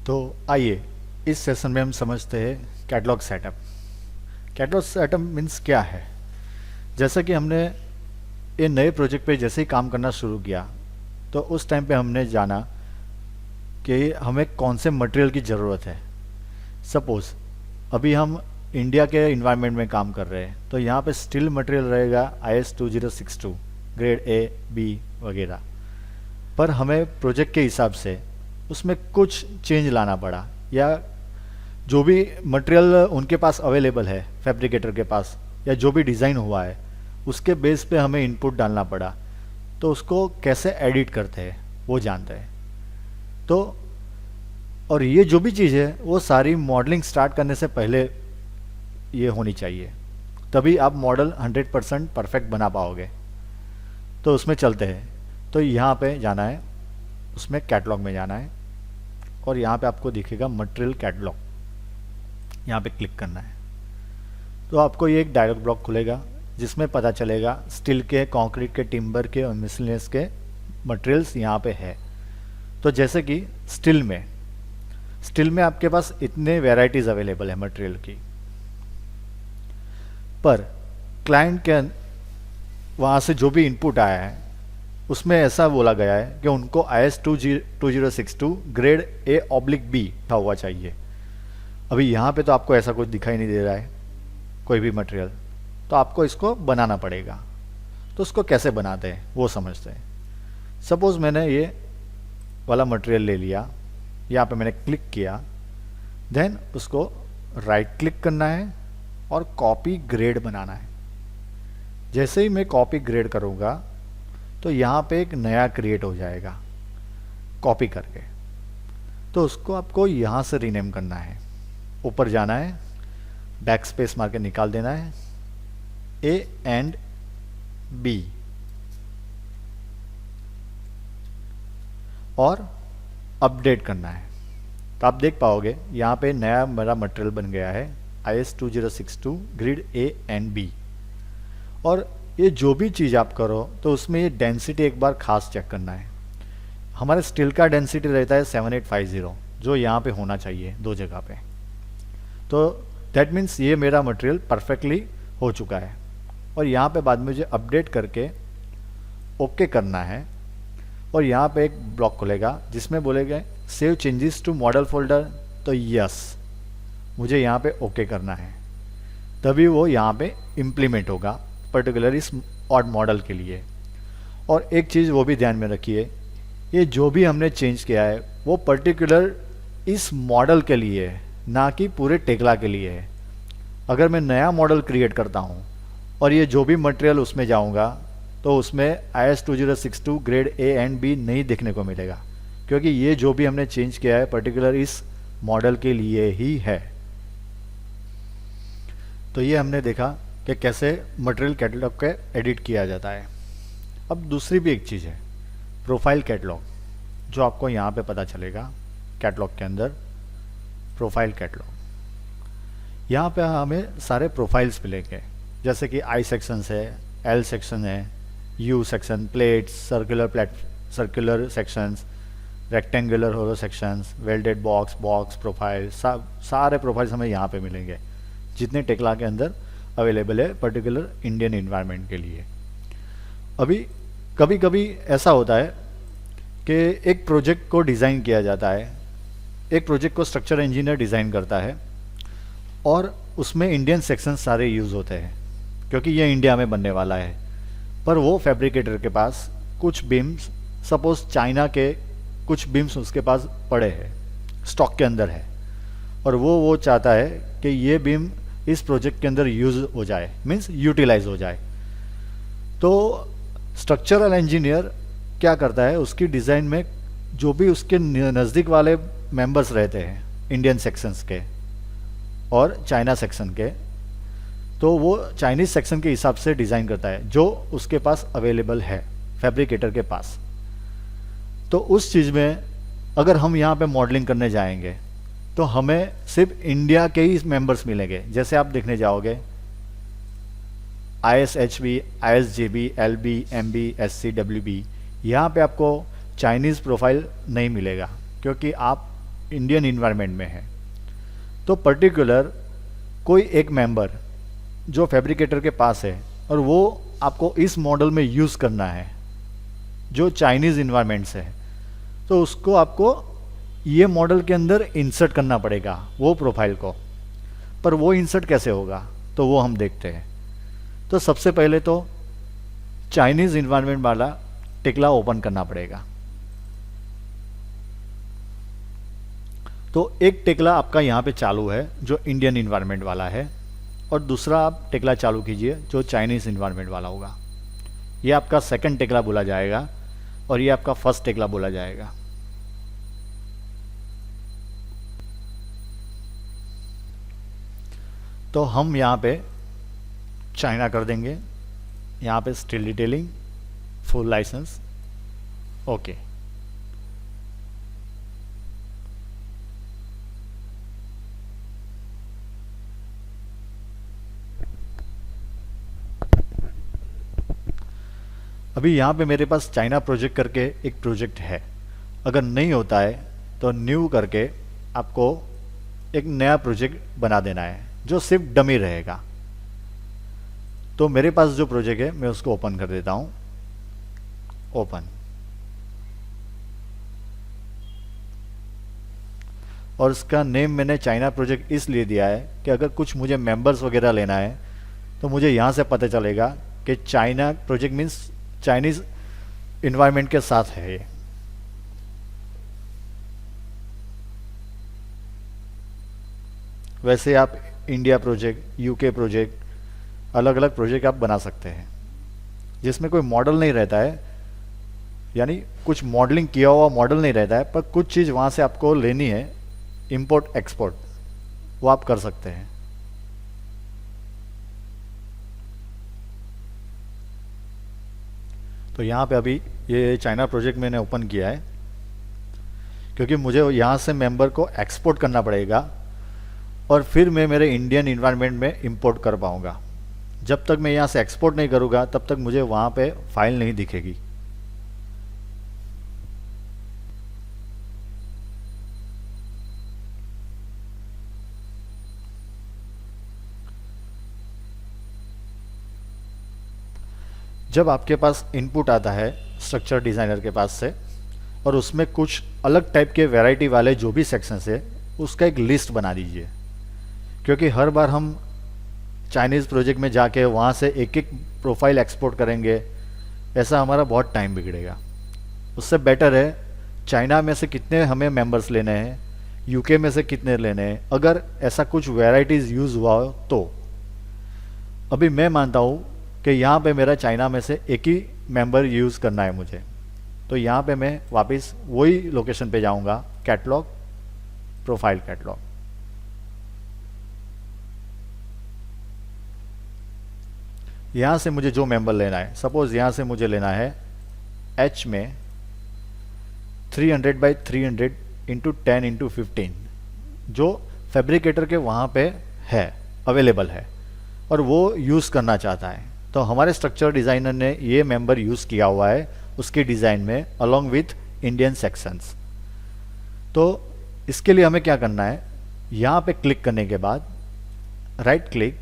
तो आइए इस सेशन में हम समझते हैं catalogue setup. Catalogue setup means क्या है। जैसा कि हमने ये नए प्रोजेक्ट पे जैसे ही काम करना शुरू किया तो उस टाइम पे हमने जाना कि हमें कौन से मटेरियल की ज़रूरत है। सपोज़ अभी हम इंडिया के इन्वायरमेंट में काम कर रहे हैं तो यहाँ पे स्टील मटेरियल रहेगा IS 2062 ग्रेड ए बी वगैरह। पर हमें प्रोजेक्ट के हिसाब से उसमें कुछ चेंज लाना पड़ा, या जो भी मटेरियल उनके पास अवेलेबल है फैब्रिकेटर के पास, या जो भी डिज़ाइन हुआ है उसके बेस पे हमें इनपुट डालना पड़ा। तो उसको कैसे एडिट करते हैं वो जानते हैं। तो और ये जो भी चीज़ है वो सारी मॉडलिंग स्टार्ट करने से पहले ये होनी चाहिए, तभी आप मॉडल 100% परफेक्ट बना पाओगे। तो उसमें चलते हैं। तो यहाँ पे जाना है, उसमें कैटलॉग में जाना है और यहाँ पे आपको दिखेगा मटेरियल कैटलॉग, यहाँ पे क्लिक करना है। तो आपको ये एक डायलॉग ब्लॉक खुलेगा जिसमें पता चलेगा स्टील के, कंक्रीट के, टिम्बर के और मिसलेनियस के मटेरियल्स यहाँ पे है। तो जैसे कि स्टील में आपके पास इतने वेराइटीज़ अवेलेबल है मटेरियल की, पर क्लाइंट के वहाँ से जो भी इनपुट आया है उसमें ऐसा बोला गया है कि उनको IS 2062 ग्रेड A/B था हुआ चाहिए। अभी यहाँ पे तो आपको ऐसा कुछ दिखाई नहीं दे रहा है कोई भी मटेरियल, तो आपको इसको बनाना पड़ेगा। तो उसको कैसे बनाते हैं वो समझते हैं। सपोज़ मैंने ये वाला मटेरियल ले लिया, यहाँ पे मैंने क्लिक किया, देन उसको राइट क्लिक करना है और कॉपी ग्रेड बनाना है। जैसे ही मैं कॉपी ग्रेड करूँगा तो यहाँ पे एक नया क्रिएट हो जाएगा कॉपी करके। तो उसको आपको यहाँ से रीनेम करना है, ऊपर जाना है, बैक स्पेस मार के निकाल देना है A and B और अपडेट करना है। तो आप देख पाओगे यहाँ पे नया मेरा मटेरियल बन गया है IS 2062 grade A and B। और ये जो भी चीज़ आप करो तो उसमें ये डेंसिटी एक बार खास चेक करना है। हमारे स्टील का डेंसिटी रहता है 7850, जो यहाँ पे होना चाहिए दो जगह पे। तो दैट मीन्स ये मेरा मटेरियल परफेक्टली हो चुका है। और यहाँ पे बाद में मुझे अपडेट करके ओके करना है और यहाँ पे एक ब्लॉक खुलेगा जिसमें बोलेगा save changes to model folder. तो यस, मुझे यहाँ पे ओके करना है, तभी वो यहाँ पे इम्प्लीमेंट होगा पर्टिकुलर इस ऑड मॉडल के लिए। और एक चीज़ वो भी ध्यान में रखिए, ये जो भी हमने चेंज किया है वो पर्टिकुलर इस मॉडल के लिए है, ना कि पूरे टेक्ला के लिए है। अगर मैं नया मॉडल क्रिएट करता हूँ और ये जो भी मटेरियल उसमें जाऊँगा तो उसमें IS 2062 grade A and B नहीं देखने को मिलेगा, क्योंकि ये जो भी हमने चेंज किया है पर्टिकुलर इस मॉडल के लिए ही है। तो ये हमने देखा कि कैसे मटेरियल कैटलॉग के एडिट किया जाता है। अब दूसरी भी एक चीज़ है प्रोफाइल कैटलॉग, जो आपको यहाँ पे पता चलेगा कैटलॉग के अंदर प्रोफाइल कैटलॉग। यहाँ पे हमें सारे प्रोफाइल्स मिलेंगे, जैसे कि I सेक्शंस है, L सेक्शन है, U section, plates, circular sections, rectangular hollow sections, welded box profile, सारे प्रोफाइल्स हमें यहाँ पे मिलेंगे जितने टेक्ला के अंदर अवेलेबल है पर्टिकुलर इंडियन इन्वायरमेंट के लिए। अभी कभी कभी ऐसा होता है कि एक प्रोजेक्ट को डिज़ाइन किया जाता है, एक प्रोजेक्ट को स्ट्रक्चर इंजीनियर डिज़ाइन करता है और उसमें इंडियन सेक्शन सारे यूज़ होते हैं क्योंकि ये इंडिया में बनने वाला है। पर वो फैब्रिकेटर के पास कुछ बीम्स, सपोज चाइना के कुछ बीम्स उसके पास पड़े हैं, स्टॉक के अंदर है, और वो चाहता है कि ये बीम इस प्रोजेक्ट के अंदर यूज़ हो जाए, मीन्स यूटिलाइज हो जाए। तो स्ट्रक्चरल इंजीनियर क्या करता है, उसकी डिज़ाइन में जो भी उसके नज़दीक वाले मेंबर्स रहते हैं इंडियन सेक्शंस के और चाइना सेक्शन के, तो वो चाइनीज़ सेक्शन के हिसाब से डिज़ाइन करता है जो उसके पास अवेलेबल है फैब्रिकेटर के पास। तो उस चीज़ में अगर हम यहाँ पे मॉडलिंग करने जाएंगे तो हमें सिर्फ इंडिया के ही मेंबर्स मिलेंगे। जैसे आप देखने जाओगे ISHB, ISJB, LB, MB, SC, WB, यहाँ पे आपको चाइनीज़ प्रोफाइल नहीं मिलेगा क्योंकि आप इंडियन इन्वायरमेंट में है, तो पर्टिकुलर कोई एक मेंबर जो फैब्रिकेटर के पास है और वो आपको इस मॉडल में यूज़ करना है जो चाइनीज़ इन्वायरमेंट से है, तो उसको आपको ये मॉडल के अंदर इंसर्ट करना पड़ेगा वो प्रोफाइल को। पर वो इंसर्ट कैसे होगा तो वो हम देखते हैं। तो सबसे पहले तो चाइनीज़ इन्वायरमेंट वाला टेक्ला ओपन करना पड़ेगा। तो एक टेक्ला आपका यहाँ पे चालू है जो इंडियन इन्वायरमेंट वाला है, और दूसरा आप टेक्ला चालू कीजिए जो चाइनीज़ इन्वायरमेंट वाला होगा। ये आपका सेकंड टेक्ला बोला जाएगा और ये आपका फर्स्ट टेक्ला बोला जाएगा। तो हम यहाँ पे चाइना कर देंगे, यहाँ पे still detailing, full licence, okay. अभी यहाँ पे मेरे पास चाइना प्रोजेक्ट करके एक प्रोजेक्ट है। अगर नहीं होता है तो न्यू करके आपको एक नया प्रोजेक्ट बना देना है जो सिर्फ डमी रहेगा। तो मेरे पास जो प्रोजेक्ट है मैं उसको ओपन कर देता हूँ, ओपन। और इसका नेम मैंने चाइना प्रोजेक्ट इसलिए दिया है कि अगर कुछ मुझे मेंबर्स वगैरह लेना है तो मुझे यहाँ से पता चलेगा कि China project means Chinese environment के साथ है ये। वैसे आप इंडिया प्रोजेक्ट, यूके प्रोजेक्ट, अलग अलग प्रोजेक्ट आप बना सकते हैं जिसमें कोई मॉडल नहीं रहता है, यानी कुछ मॉडलिंग किया हुआ मॉडल नहीं रहता है, पर कुछ चीज़ वहाँ से आपको लेनी है, इंपोर्ट एक्सपोर्ट, वो आप कर सकते हैं। तो यहाँ पे अभी ये चाइना प्रोजेक्ट मैंने ओपन किया है क्योंकि मुझे यहाँ से मेंबर को एक्सपोर्ट करना पड़ेगा और फिर मैं मेरे इंडियन इन्वायरमेंट में इंपोर्ट कर पाऊँगा। जब तक मैं यहाँ से एक्सपोर्ट नहीं करूँगा तब तक मुझे वहाँ पे फाइल नहीं दिखेगी। जब आपके पास इनपुट आता है स्ट्रक्चर डिज़ाइनर के पास से और उसमें कुछ अलग टाइप के वैरायटी वाले जो भी सेक्शंस है उसका एक लिस्ट बना दीजिए, क्योंकि हर बार हम चाइनीज़ प्रोजेक्ट में जाके वहाँ से एक एक प्रोफाइल एक्सपोर्ट करेंगे, ऐसा हमारा बहुत टाइम बिगड़ेगा। उससे बेटर है चाइना में से कितने हमें मेंबर्स लेने हैं, यूके में से कितने लेने हैं, अगर ऐसा कुछ वैरायटीज़ यूज़ हुआ हो तो। अभी मैं मानता हूँ कि यहाँ पे मेरा चाइना में से एक ही मेंबर यूज़ करना है मुझे, तो यहाँ पे मैं वापस वही लोकेशन पे जाऊँगा, कैटलॉग, प्रोफाइल कैटलॉग। यहाँ से मुझे जो मेंबर लेना है, सपोज़ यहाँ से मुझे लेना है एच में 300 बाई 300 इंटू 10 इंटू 15 जो फैब्रिकेटर के वहाँ पे है, अवेलेबल है और वो यूज़ करना चाहता है। तो हमारे स्ट्रक्चर डिज़ाइनर ने ये मेंबर यूज़ किया हुआ है उसकी डिज़ाइन में अलोंग विथ इंडियन सेक्शंस। तो इसके लिए हमें क्या करना है, यहाँ पे क्लिक करने के बाद राइट क्लिक,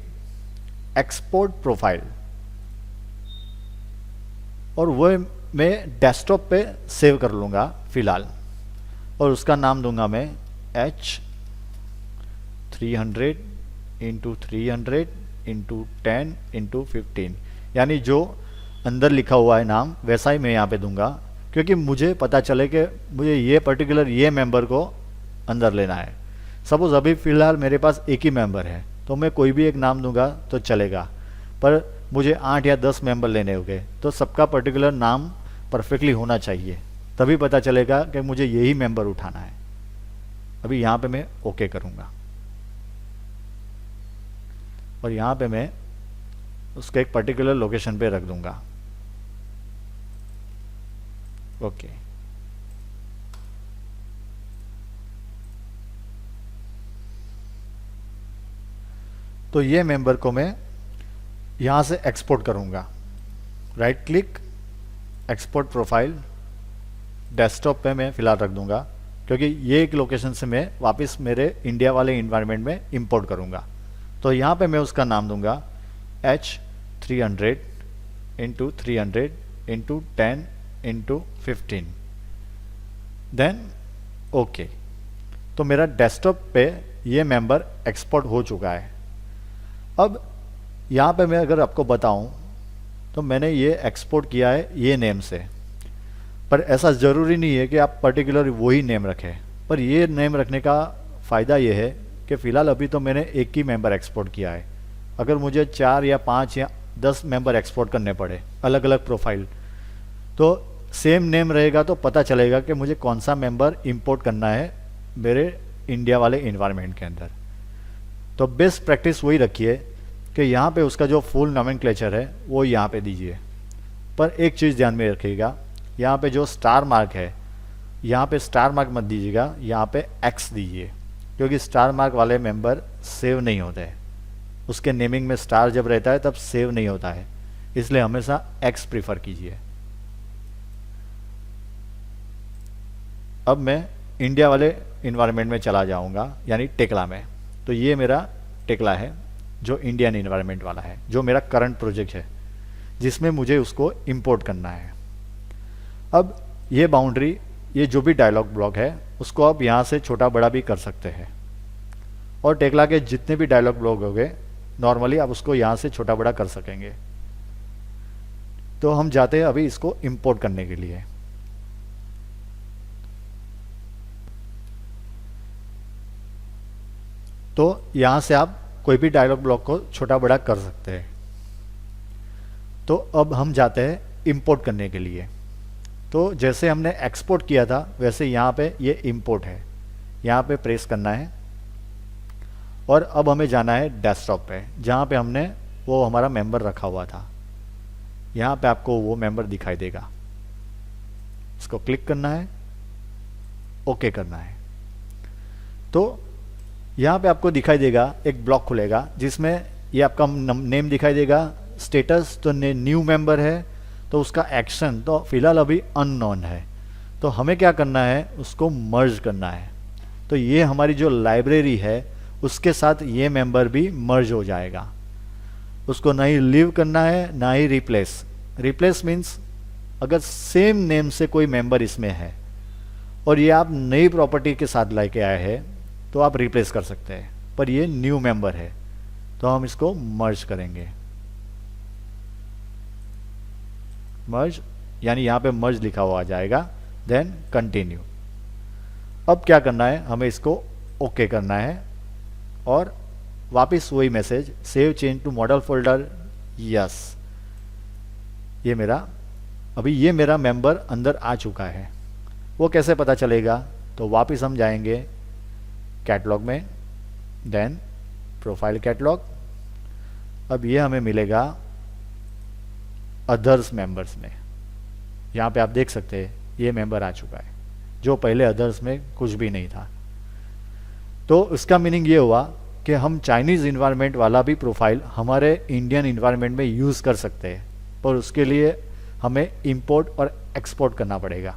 एक्सपोर्ट प्रोफाइल, और वो मैं डेस्कटॉप पे सेव कर लूँगा फ़िलहाल, और उसका नाम दूंगा मैं H 300 इंटू 300 इंटू 10 इंटू 15, यानी जो अंदर लिखा हुआ है नाम वैसा ही मैं यहाँ पे दूंगा, क्योंकि मुझे पता चले कि मुझे ये पर्टिकुलर ये मेंबर को अंदर लेना है। सपोज़ अभी फ़िलहाल मेरे पास एक ही मेंबर है तो मैं कोई भी एक नाम दूंगा तो चलेगा, पर मुझे 8 या 10 मेंबर लेने होंगे तो सबका पर्टिकुलर नाम परफेक्टली होना चाहिए, तभी पता चलेगा कि मुझे यही मेंबर उठाना है। अभी यहाँ पे मैं ओके करूँगा और यहाँ पे मैं उसके एक पर्टिकुलर लोकेशन पे रख दूंगा, ओके। तो ये मेंबर को मैं यहाँ से एक्सपोर्ट करूँगा, right click, export profile, desktop पे मैं फ़िलहाल रख दूँगा क्योंकि ये एक लोकेशन से मैं वापस मेरे इंडिया वाले इन्वायरमेंट में इंपोर्ट करूँगा। तो यहाँ पे मैं उसका नाम दूंगा H300 into 300 into 10 into 15, then okay. तो मेरा डेस्कटॉप पे ये मेंबर एक्सपोर्ट हो चुका है। अब यहाँ पे मैं अगर आपको बताऊँ तो मैंने ये एक्सपोर्ट किया है ये नेम से, पर ऐसा ज़रूरी नहीं है कि आप पर्टिकुलर वही नेम रखें। पर ये नेम रखने का फ़ायदा ये है कि फ़िलहाल अभी तो मैंने एक ही मेंबर एक्सपोर्ट किया है। अगर मुझे 4 या 5 या 10 मेंबर एक्सपोर्ट करने पड़े अलग अलग प्रोफाइल, तो सेम नेम रहेगा तो पता चलेगा कि मुझे कौन सा मेंबर इंपोर्ट करना है मेरे इंडिया वाले इन्वायरमेंट के अंदर। तो बेस्ट प्रैक्टिस वही रखिए कि यहाँ पे उसका जो फुल नोमेनक्लेचर है वो यहाँ पे दीजिए। पर एक चीज़ ध्यान में रखिएगा, यहाँ पे जो स्टार मार्क है यहाँ पे स्टार मार्क मत दीजिएगा, यहाँ पे एक्स दीजिए, क्योंकि स्टार मार्क वाले मेंबर सेव नहीं होते हैं। उसके नेमिंग में स्टार जब रहता है तब सेव नहीं होता है, इसलिए हमेशा एक्स प्रीफर कीजिए। अब मैं इंडिया वाले इन्वायरमेंट में चला जाऊंगा, यानी टेक्ला में। तो ये मेरा टेक्ला है जो इंडियन इन्वायरमेंट वाला है, जो मेरा करंट प्रोजेक्ट है जिसमें मुझे उसको इंपोर्ट करना है। अब ये बाउंड्री, ये जो भी डायलॉग ब्लॉक है उसको आप यहाँ से छोटा बड़ा भी कर सकते हैं, और टेक्ला के जितने भी डायलॉग ब्लॉक होंगे नॉर्मली आप उसको यहाँ से छोटा बड़ा कर सकेंगे। तो हम जाते हैं अभी इसको इंपोर्ट करने के लिए। तो यहाँ से आप कोई भी डायलॉग ब्लॉक को छोटा बड़ा कर सकते हैं। तो अब हम जाते हैं इंपोर्ट करने के लिए। तो जैसे हमने एक्सपोर्ट किया था वैसे यहाँ पे ये इंपोर्ट है, यहाँ पे प्रेस करना है, और अब हमें जाना है डेस्कटॉप पे जहाँ पे हमने वो हमारा मेंबर रखा हुआ था। यहाँ पे आपको वो मेंबर दिखाई देगा, इसको क्लिक करना है, ओके करना है। तो यहाँ पे आपको दिखाई देगा एक ब्लॉक खुलेगा जिसमें ये आपका नेम दिखाई देगा, स्टेटस तो न्यू मेंबर है, तो उसका एक्शन तो फिलहाल अभी अननोन है। तो हमें क्या करना है, उसको मर्ज करना है। तो ये हमारी जो लाइब्रेरी है उसके साथ ये मेंबर भी मर्ज हो जाएगा। उसको ना ही लीव करना है ना ही रिप्लेस। रिप्लेस मीन्स अगर सेम नेम से कोई मेंबर इसमें है और ये आप नई प्रॉपर्टी के साथ लेके आए हैं तो आप रिप्लेस कर सकते हैं, पर ये न्यू मेंबर है तो हम इसको मर्ज करेंगे। मर्ज यानी यहाँ पे मर्ज लिखा हुआ आ जाएगा, देन कंटिन्यू। अब क्या करना है, हमें इसको ओके करना है और वापस वही message save change to model folder, yes. ये मेरा मेंबर अंदर आ चुका है। वो कैसे पता चलेगा, तो वापस हम जाएंगे कैटलॉग में, देन प्रोफाइल कैटलॉग। अब ये हमें मिलेगा अदर्स मेंबर्स में। यहाँ पे आप देख सकते हैं ये मेंबर आ चुका है, जो पहले अदर्स में कुछ भी नहीं था। तो इसका मीनिंग ये हुआ कि हम चाइनीज़ इन्वायरमेंट वाला भी प्रोफाइल हमारे इंडियन इन्वायरमेंट में यूज़ कर सकते हैं, पर उसके लिए हमें इंपोर्ट और एक्सपोर्ट करना पड़ेगा।